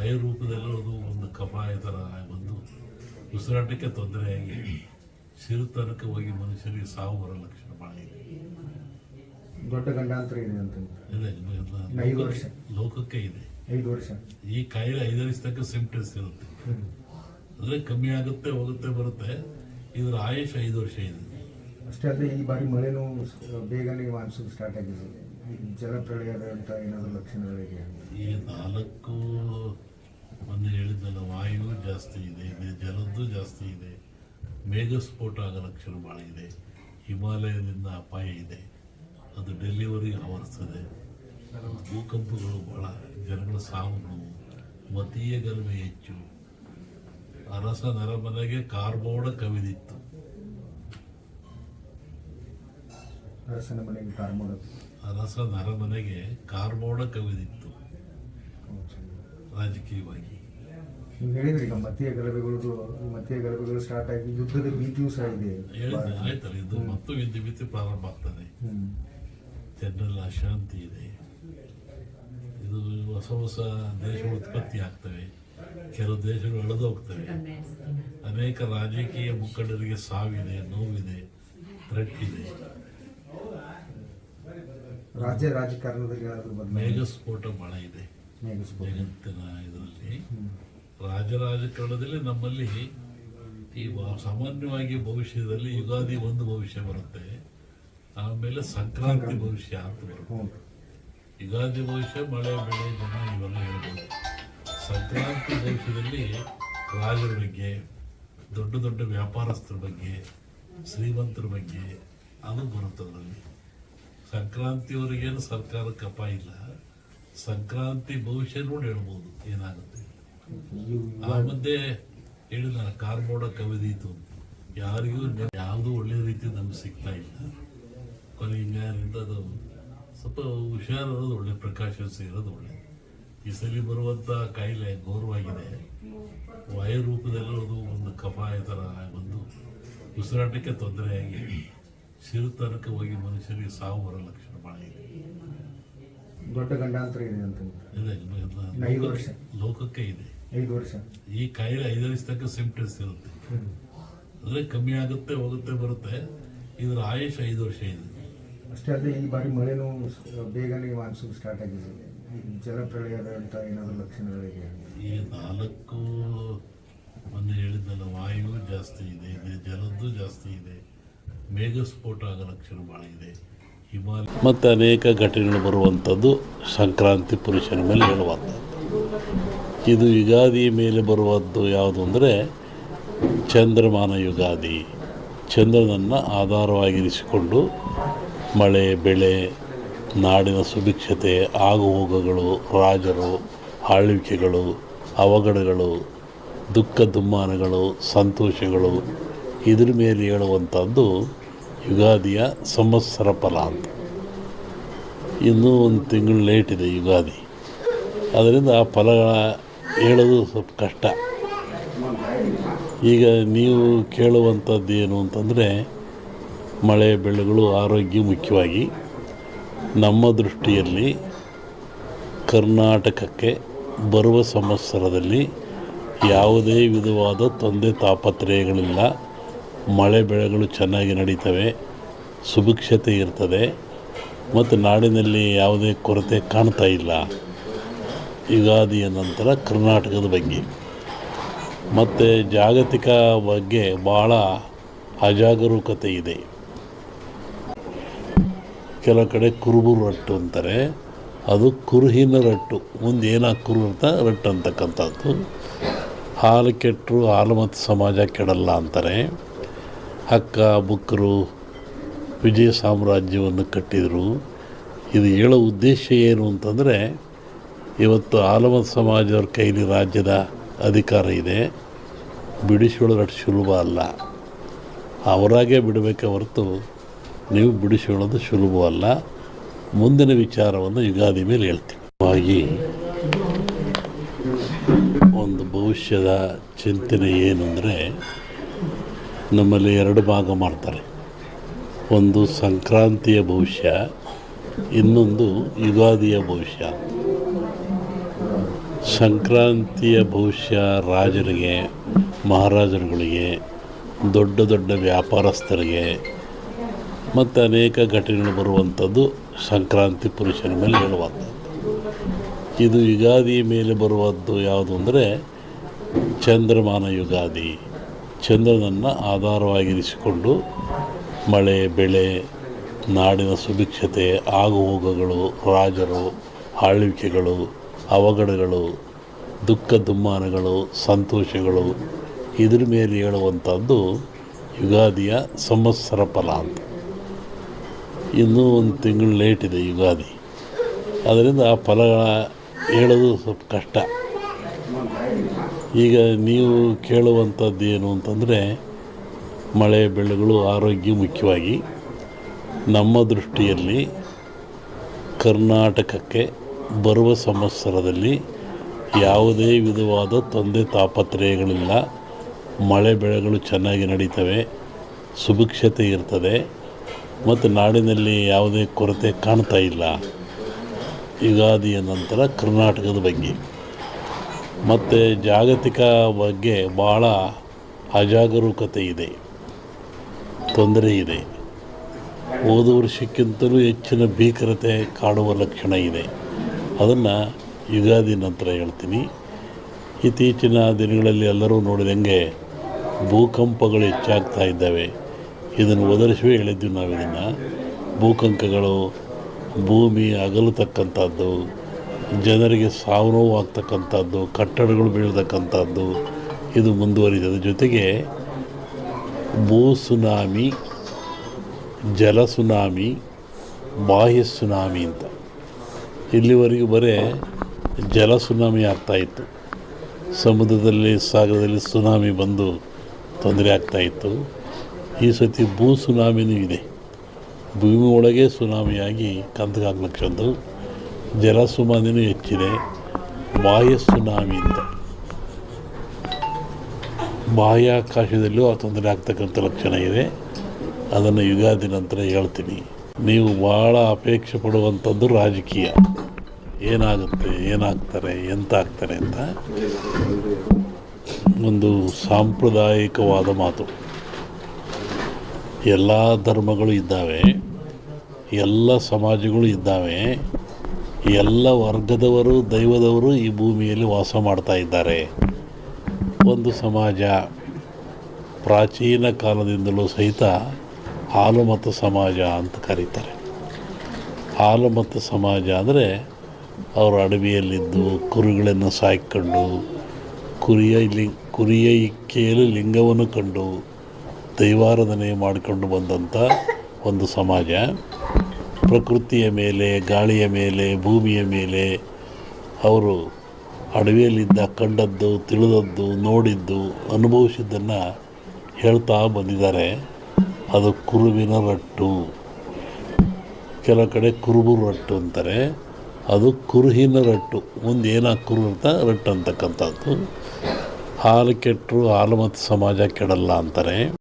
ವಾಯು ರೂಪದಲ್ಲಿರೋದು ಒಂದು ಕಫಾಯ ಥರ ಒಂದು ಉಸಿರಾಟಕ್ಕೆ ತೊಂದರೆಯಾಗಿ ಸಿರುತನಕ್ಕೆ ಹೋಗಿ ಮನುಷ್ಯರಿಗೆ ಸಾವು ಬರೋ ಲಕ್ಷಣ ಭಾಳ ಇದೆ. ದೊಡ್ಡ ಗಂಡಾಂತರ ಇದೆ ಅಂತ ಇದೆ 5 ವರ್ಷ ಲೋಕಕ್ಕೆ ಇದೆ. 5 ವರ್ಷ ಈ ಕಾಯಿಲೆ 5 ವರ್ಷ ತನಕ ಸಿಂಪ್ಟಮ್ಸ್ ಇರುತ್ತೆ. ಅಂದರೆ ಕಮ್ಮಿ ಆಗುತ್ತೆ, ಹೋಗುತ್ತೆ, ಬರುತ್ತೆ. ಇದರ ಆಯುಷ್ 5 ವರ್ಷ ಇದೆ. ಅಷ್ಟೇ ಅಲ್ಲದೆ ಈ ಬಾರಿ ಮಳೆನೂ ಬೇಗನೆ ಮಾನ್ಸೂನ್ ಸ್ಟಾರ್ಟ್ ಆಗಿದೆ. ಜಲಪ್ರಳಯದ ಅಂತ ಏನಾದರೂ ಲಕ್ಷಣಗಳಿದೆ? ಈ 4 ಮೊನ್ನೆ ಹೇಳಿದ್ದಲ್ಲ, ವಾಯು ಜಾಸ್ತಿ ಇದೆ, ಜಲದ್ದು ಜಾಸ್ತಿ ಇದೆ, ಮೇಘಸ್ಫೋಟ ಆಗೋ ಲಕ್ಷಣ ಭಾಳ ಇದೆ, ಹಿಮಾಲಯದಿಂದ ಅಪಾಯ ಇದೆ, ಅದು ಡೆಲ್ಲಿವರೆಗೆ ಆವರಿಸ್ತದೆ, ಭೂಕಂಪಗಳು ಭಾಳ, ಜನಗಳ ಸಾವುಗಳು, ಮತೀಯ ಗಲಭೆ ಹೆಚ್ಚು, ಅರಸ ನರಮನೆಗೆ ಕಾರ್ಬೋಡ ಕವಿದಿತ್ತು. ಅರಸನ ಮನೆಗೆ ಕಾರ್ಮೋಡ, ಅರಸ ನರಮನೆಗೆ ಕಾರ್ಬೋಡ ಕವಿದಿತ್ತು ರಾಜಕೀಯವಾಗಿ. ನೀವು ಹೇಳಿದ್ರಿ ಈಗ ಮತೀಯ ಗಲಭೆಗಳು ಸ್ಟಾರ್ಟ್ ಆಗಿ ಯುದ್ಧದ ಭೀತಿಯೂ ಸಹ ಇದೆ. ಹೇಳಿದ್ರೆ ಆಯ್ತಲ್ಲ, ಇದು ಮತ್ತು ವಿದ್ಯುತ್ ಪ್ರಾರಂಭ ಆಗ್ತದೆ. ಜನರಲ್ಲಿ ಅಶಾಂತಿ ಇದೆ. ಇದು ಹೊಸ ಹೊಸ ದೇಶಗಳು ಉತ್ಪತ್ತಿ ಆಗ್ತವೆ, ಕೆಲವು ದೇಶಗಳು ಎಳೆದು ಹೋಗ್ತವೆ. ಅನೇಕ ರಾಜಕೀಯ ಮುಖಂಡರಿಗೆ ಸಾವಿದೆ, ನೋವಿದೆ, ಥ್ರೆಟ್ ಇದೆ. ರಾಜಕಾರಣದಲ್ಲಿ ಮೇಘಸ್ಫೋಟ ಬಹಳ ಇದೆ ಜಗತ್ತಿನ ಇದರಲ್ಲಿ. ರಾಜಕಾರಣದಲ್ಲಿ ನಮ್ಮಲ್ಲಿ ಈ ಸಾಮಾನ್ಯವಾಗಿ ಭವಿಷ್ಯದಲ್ಲಿ ಯುಗಾದಿ ಒಂದು ಭವಿಷ್ಯ ಬರುತ್ತೆ, ಆಮೇಲೆ ಸಂಕ್ರಾಂತಿ ಭವಿಷ್ಯ ಅಂತ ಬರುತ್ತೆ. ಯುಗಾದಿ ಭವಿಷ್ಯ ಮಳೆ ಬೆಳೆ ಜನ ಇವೆಲ್ಲ ಹೇಳ್ಬೋದು. ಸಂಕ್ರಾಂತಿ ಭವಿಷ್ಯದಲ್ಲಿ ರಾಜರ ಬಗ್ಗೆ, ದೊಡ್ಡ ದೊಡ್ಡ ವ್ಯಾಪಾರಸ್ಥರ ಬಗ್ಗೆ, ಶ್ರೀಮಂತರ ಬಗ್ಗೆ ಅದು ಬರುತ್ತೆ ಅದರಲ್ಲಿ. ಸಂಕ್ರಾಂತಿಯವರಿಗೇನು ಸರ್ಕಾರಕ್ಕೆ ಅಪಾಯ ಇಲ್ಲ, ಸಂಕ್ರಾಂತಿ ಭವಿಷ್ಯ ನೋಡಿ ಹೇಳ್ಬೋದು ಏನಾಗುತ್ತೆ. ಆ ಮಧ್ಯೆ ಹೇಳಿದ ಕಾರ್ಬೋಡ ಕವಿದೀತು, ಯಾರಿಗೂ ಯಾವುದೂ ಒಳ್ಳೆ ರೀತಿ ನಮ್ಗೆ ಸಿಗ್ತಾ ಇಲ್ಲ. ಕೊನೆಯಿಂದ ಅದು ಸ್ವಲ್ಪ ಹುಷಾರಿರೋದು ಒಳ್ಳೆ, ಪ್ರಿಕಾಷನ್ಸ್ ಇರೋದು ಒಳ್ಳೆ. ಈ ಸಲ ಬರುವಂಥ ಕಾಯಿಲೆ ಘೋರವಾಗಿದೆ. ವಾಯು ರೂಪದಲ್ಲಿರೋದು ಒಂದು ಕಫಾಯ ಥರ ಒಂದು ಉಸಿರಾಟಕ್ಕೆ ತೊಂದರೆಯಾಗಿ ಸಿರುತನಕ್ಕೆ ಹೋಗಿ ಮನುಷ್ಯರಿಗೆ ಸಾವು ಬರೋ ಲಕ್ಷಣ ಭಾಳ ಇದೆ. ದೊಡ್ಡ ಗಂಡಾಂತರ ಇದೆ ಅಂತ ಇದೆ 5 ವರ್ಷ ಲೋಕಕ್ಕೆ ಇದೆ. 5 ವರ್ಷ ಈ ಕಾಯಿಲೆ 5 ವರ್ಷ ತನಕ ಸಿಂಪ್ಟಮ್ಸ್ ಇರುತ್ತೆ. ಅಂದರೆ ಕಮ್ಮಿ ಆಗುತ್ತೆ, ಹೋಗುತ್ತೆ, ಬರುತ್ತೆ. ಇದರ ಆಯುಷ್ 5 ವರ್ಷ ಇದೆ. ಅಷ್ಟೇ ಅಲ್ಲದೆ ಈ ಬಾರಿ ಮಳೆನೂ ಬೇಗನೆ ಮಾನ್ಸೂನ್ ಸ್ಟಾರ್ಟ್ ಆಗಿದೆ. ಜಲಪ್ರಳಯದ ಅಂತ ಏನಾದರೂ ಲಕ್ಷಣಗಳಿದೆ? ಈ 4 ಮೊನ್ನೆ ಹೇಳಿದ್ದಲ್ಲ, ವಾಯು ಜಾಸ್ತಿ ಇದೆ, ಜಲದ್ದು ಜಾಸ್ತಿ ಇದೆ, ಮೇಘಸ್ಫೋಟ ಆಗೋ ಲಕ್ಷಣ ಭಾಳ ಇದೆ, ಹಿಮಾಲಯ ಮತ್ತು ಅನೇಕ ಘಟನೆಗಳು ಬರುವಂಥದ್ದು ಸಂಕ್ರಾಂತಿ ಪುರುಷನ ಮೇಲೆ ಹೇಳುವಂಥದ್ದು. ಇದು ಯುಗಾದಿ ಮೇಲೆ ಬರುವಂಥದ್ದು ಯಾವುದು ಅಂದರೆ ಚಂದ್ರಮಾನ ಯುಗಾದಿ. ಚಂದ್ರನನ್ನು ಆಧಾರವಾಗಿರಿಸಿಕೊಂಡು ಮಳೆ ಬೆಳೆ, ನಾಡಿನ ಸುಭಿಕ್ಷತೆ, ಆಗುಹೋಗುಗಳು, ರಾಜರು, ಆಳ್ವಿಕೆಗಳು, ಅವಘಡಗಳು, ದುಃಖ ದುಮ್ಮಾನಗಳು, ಸಂತೋಷಗಳು, ಇದ್ರ ಮೇಲೆ ಹೇಳುವಂಥದ್ದು ಯುಗಾದಿಯ ಸಂವತ್ಸರ ಫಲ ಅಂತ. ಇನ್ನೂ ಒಂದು ತಿಂಗಳು ಲೇಟ್ ಇದೆ ಯುಗಾದಿ, ಅದರಿಂದ ಆ ಫಲ ಹೇಳೋದು ಸ್ವಲ್ಪ ಕಷ್ಟ. ಈಗ ನೀವು ಕೇಳುವಂಥದ್ದು ಏನು ಅಂತಂದರೆ, ಮಳೆ ಬೆಳೆಗಳು, ಆರೋಗ್ಯ ಮುಖ್ಯವಾಗಿ. ನಮ್ಮ ದೃಷ್ಟಿಯಲ್ಲಿ ಕರ್ನಾಟಕಕ್ಕೆ ಬರುವ ಸಂವತ್ಸರದಲ್ಲಿ ಯಾವುದೇ ವಿಧವಾದ ತೊಂದರೆ ತಾಪತ್ರಯಗಳಿಲ್ಲ. ಮಳೆ ಬೆಳೆಗಳು ಚೆನ್ನಾಗಿ ನಡೀತವೆ, ಸುಭಿಕ್ಷತೆ ಇರ್ತದೆ ಮತ್ತು ನಾಡಿನಲ್ಲಿ ಯಾವುದೇ ಕೊರತೆ ಕಾಣ್ತಾ ಇಲ್ಲ. ಯುಗಾದಿಯ ನಂತರ ಕರ್ನಾಟಕದ ಬಗ್ಗೆ ಮತ್ತು ಜಾಗತಿಕ ಬಗ್ಗೆ ಭಾಳ ಅಜಾಗರೂಕತೆ ಇದೆ. ಕೆಲವು ಕಡೆ ಕುರುಬು ರಟ್ಟು ಅಂತಾರೆ, ಅದು ಕುರುಹಿನ ರಟ್ಟು, ಮುಂದೆ ಏನಾಗಿ ಕುರು ಅಂತ ರಟ್ಟು ಅಂತಕ್ಕಂಥದ್ದು. ಹಾಲು ಕೆಟ್ಟರು ಹಾಲು ಮತ್ತು ಸಮಾಜ ಕೆಡಲ್ಲ ಅಂತಾರೆ. ಹಕ್ಕ ಬುಕ್ಕರು ವಿಜಯ ಸಾಮ್ರಾಜ್ಯವನ್ನು ಕಟ್ಟಿದರು. ಇದು ಹೇಳೋ ಉದ್ದೇಶ ಏನು ಅಂತಂದರೆ, ಇವತ್ತು ಆಲಮತ್ ಸಮಾಜದವ್ರ ಕೈಲಿ ರಾಜ್ಯದ ಅಧಿಕಾರ ಇದೆ, ಬಿಡಿಸಿಕೊಳ್ಳೋದು ಸುಲಭ ಅಲ್ಲ. ಅವರಾಗೇ ಬಿಡಬೇಕೆ ಹೊರತು ನೀವು ಬಿಡಿಸಿಕೊಳ್ಳೋದು ಸುಲಭವಲ್ಲ. ಮುಂದಿನ ವಿಚಾರವನ್ನು ಯುಗಾದಿ ಮೇಲೆ ಹೇಳ್ತೀವಿ. ಹಾಗಾಗಿ ಒಂದು ಭವಿಷ್ಯದ ಚಿಂತನೆ ಏನು ಅಂದರೆ, ನಮ್ಮಲ್ಲಿ 2 ಭಾಗ ಮಾಡ್ತಾರೆ. ಒಂದು ಸಂಕ್ರಾಂತಿಯ ಭವಿಷ್ಯ, ಇನ್ನೊಂದು ಯುಗಾದಿಯ ಭವಿಷ್ಯ. ಸಂಕ್ರಾಂತಿಯ ಭವಿಷ್ಯ ರಾಜರಿಗೆ, ಮಹಾರಾಜರುಗಳಿಗೆ, ದೊಡ್ಡ ದೊಡ್ಡ ವ್ಯಾಪಾರಸ್ಥರಿಗೆ ಮತ್ತು ಅನೇಕ ಘಟನೆಗಳು ಬರುವಂಥದ್ದು ಸಂಕ್ರಾಂತಿ ಪುರುಷನ ಮೇಲೆ ಹೇಳುವಂಥದ್ದು. ಇದು ಯುಗಾದಿಯ ಮೇಲೆ ಬರುವಂಥದ್ದು ಯಾವುದು ಅಂದರೆ ಚಂದ್ರಮಾನ ಯುಗಾದಿ. ಚಂದ್ರನನ್ನು ಆಧಾರವಾಗಿರಿಸಿಕೊಂಡು ಮಳೆ, ಬೆಳೆ, ನಾಡಿನ ಸುಭಿಕ್ಷತೆ, ಆಗುಹೋಗುಗಳು, ರಾಜರು, ಆಳ್ವಿಕೆಗಳು, ಅವಘಡಗಳು, ದುಃಖ ದುಮ್ಮಾನಗಳು, ಸಂತೋಷಗಳು, ಇದ್ರ ಮೇಲೆ ಹೇಳುವಂಥದ್ದು ಯುಗಾದಿಯ ಸಂವತ್ಸರ ಫಲ ಅಂತ. ಇನ್ನೂ ಒಂದು ತಿಂಗಳು ಲೇಟ್ ಇದೆ ಯುಗಾದಿ. ಅದರಿಂದ ಆ ಫಲಗಳ ಹೇಳೋದು ಸ್ವಲ್ಪ ಕಷ್ಟ. ಈಗ ನೀವು ಕೇಳುವಂಥದ್ದು ಏನು ಅಂತಂದರೆ ಮಳೆ, ಬೆಳೆಗಳು, ಆರೋಗ್ಯ ಮುಖ್ಯವಾಗಿ. ನಮ್ಮ ದೃಷ್ಟಿಯಲ್ಲಿ ಕರ್ನಾಟಕಕ್ಕೆ ಬರುವ ಸಂವತ್ಸರದಲ್ಲಿ ಯಾವುದೇ ವಿಧವಾದ ತೊಂದರೆ ತಾಪತ್ರಯಗಳಿಲ್ಲ. ಮಳೆ ಬೆಳೆಗಳು ಚೆನ್ನಾಗಿ ನಡೀತವೆ, ಸುಭಿಕ್ಷತೆ ಇರ್ತದೆ ಮತ್ತು ನಾಡಿನಲ್ಲಿ ಯಾವುದೇ ಕೊರತೆ ಕಾಣ್ತಾ ಇಲ್ಲ. ಯುಗಾದಿಯ ನಂತರ ಕರ್ನಾಟಕದ ಬಗ್ಗೆ ಮತ್ತು ಜಾಗತಿಕ ಬಗ್ಗೆ ಭಾಳ ಅಜಾಗರೂಕತೆ ಇದೆ, ತೊಂದರೆ ಇದೆ. ಹೋದ ವರ್ಷಕ್ಕಿಂತಲೂ ಹೆಚ್ಚಿನ ಭೀಕರತೆ ಕಾಡುವ ಲಕ್ಷಣ ಇದೆ. ಅದನ್ನು ಯುಗಾದಿ ನಂತರ ಹೇಳ್ತೀನಿ. ಇತ್ತೀಚಿನ ದಿನಗಳಲ್ಲಿ ಎಲ್ಲರೂ ನೋಡಿದಂಗೆ ಭೂಕಂಪಗಳು ಹೆಚ್ಚಾಗ್ತಾ ಇದ್ದಾವೆ. ಇದನ್ನು ಒದರಿಸುವೆ ಹೇಳಿದ್ವಿ ನಾವು. ಇದನ್ನು ಭೂಕಂಪಗಳು, ಭೂಮಿ ಅಗಲತಕ್ಕಂಥದ್ದು, ಜನರಿಗೆ ಸಾವು ನೋವು ಆಗ್ತಕ್ಕಂಥದ್ದು, ಕಟ್ಟಡಗಳು ಬೀಳ್ತಕ್ಕಂಥದ್ದು ಇದು ಮುಂದುವರಿದ ಜೊತೆಗೆ ಭೂ ಸುನಾಮಿ, ಜಲ ಸುನಾಮಿ, ಬಾಹ್ಯ ಸುನಾಮಿ ಅಂತ ಇಲ್ಲಿವರೆಗೂ ಬರೀ ಜಲ ಸುನಾಮಿ ಆಗ್ತಾಯಿತ್ತು. ಸಮುದ್ರದಲ್ಲಿ, ಸಾಗರದಲ್ಲಿ ಸುನಾಮಿ ಬಂದು ತೊಂದರೆ ಆಗ್ತಾಯಿತ್ತು. ಈ ಸತಿ ಭೂ ಸುನಾಮಿನೂ ಇದೆ. ಭೂಮಿ ಒಳಗೆ ಸುನಾಮಿಯಾಗಿ ಕಂದಗಾಗ್ಲಕ್ಷದ್ದು. ಜಲ ಸುನಾಮಿನೂ ಹೆಚ್ಚಿದೆ. ಬಾಹ್ಯ ಸುನಾಮಿ ಅಂತ ಬಾಹ್ಯಾಕಾಶದಲ್ಲೂ ಆ ತೊಂದರೆ ಆಗ್ತಕ್ಕಂಥ ಲಕ್ಷಣ ಇದೆ. ಅದನ್ನು ಯುಗಾದಿ ನಂತರ ಹೇಳ್ತೀನಿ. ನೀವು ಭಾಳ ಅಪೇಕ್ಷೆ ಪಡುವಂಥದ್ದು ರಾಜಕೀಯ. ಏನಾಗುತ್ತೆ, ಏನಾಗ್ತಾರೆ, ಎಂತ ಆಗ್ತಾರೆ ಅಂತ ಒಂದು ಸಾಂಪ್ರದಾಯಿಕವಾದ ಮಾತು. ಎಲ್ಲ ಧರ್ಮಗಳು ಇದ್ದಾವೆ, ಎಲ್ಲ ಸಮಾಜಗಳು ಇದ್ದಾವೆ, ಎಲ್ಲ ವರ್ಗದವರು, ದೈವದವರು ಈ ಭೂಮಿಯಲ್ಲಿ ವಾಸ ಮಾಡ್ತಾ ಇದ್ದಾರೆ. ಒಂದು ಸಮಾಜ ಪ್ರಾಚೀನ ಕಾಲದಿಂದಲೂ ಸಹಿತ ಹಾಲುಮತ ಸಮಾಜ ಅಂತ ಕರೀತಾರೆ. ಹಾಲುಮತ ಸಮಾಜ ಅಂದರೆ ಅವರು ಅಡವಿಯಲ್ಲಿದ್ದು ಕುರಿಗಳನ್ನು ಸಾಕಿಕೊಂಡು ಕುರಿಯ ಇಕ್ಕೆಯಲ್ಲಿ ಲಿಂಗವನ್ನು ಕಂಡು ದೈವಾರಾಧನೆ ಮಾಡಿಕೊಂಡು ಬಂದಂಥ ಒಂದು ಸಮಾಜ. ಪ್ರಕೃತಿಯ ಮೇಲೆ, ಗಾಳಿಯ ಮೇಲೆ, ಭೂಮಿಯ ಮೇಲೆ ಅವರು ಅಡವಿಯಲ್ಲಿದ್ದ ಕಂಡದ್ದು, ತಿಳಿದದ್ದು, ನೋಡಿದ್ದು, ಅನುಭವಿಸಿದ್ದನ್ನು ಹೇಳ್ತಾ ಬಂದಿದ್ದಾರೆ. ಅದು ಕುರುವಿನ ರಟ್ಟು. ಕೆಲವು ಕಡೆ ಕುರುಬು ರಟ್ಟು ಅಂತಾರೆ. ಅದು ಕುರುಹಿನ ರಟ್ಟು. ಮುಂದೆ ಏನಾಗಿ ಕುರು ಅಂತ ರಟ್ಟು ಅಂತಕ್ಕಂಥದ್ದು. ಹಾಲು ಕೆಟ್ಟರು ಹಾಲು ಮತ್ತು ಸಮಾಜ ಕೆಡಲ್ಲ ಅಂತಾರೆ.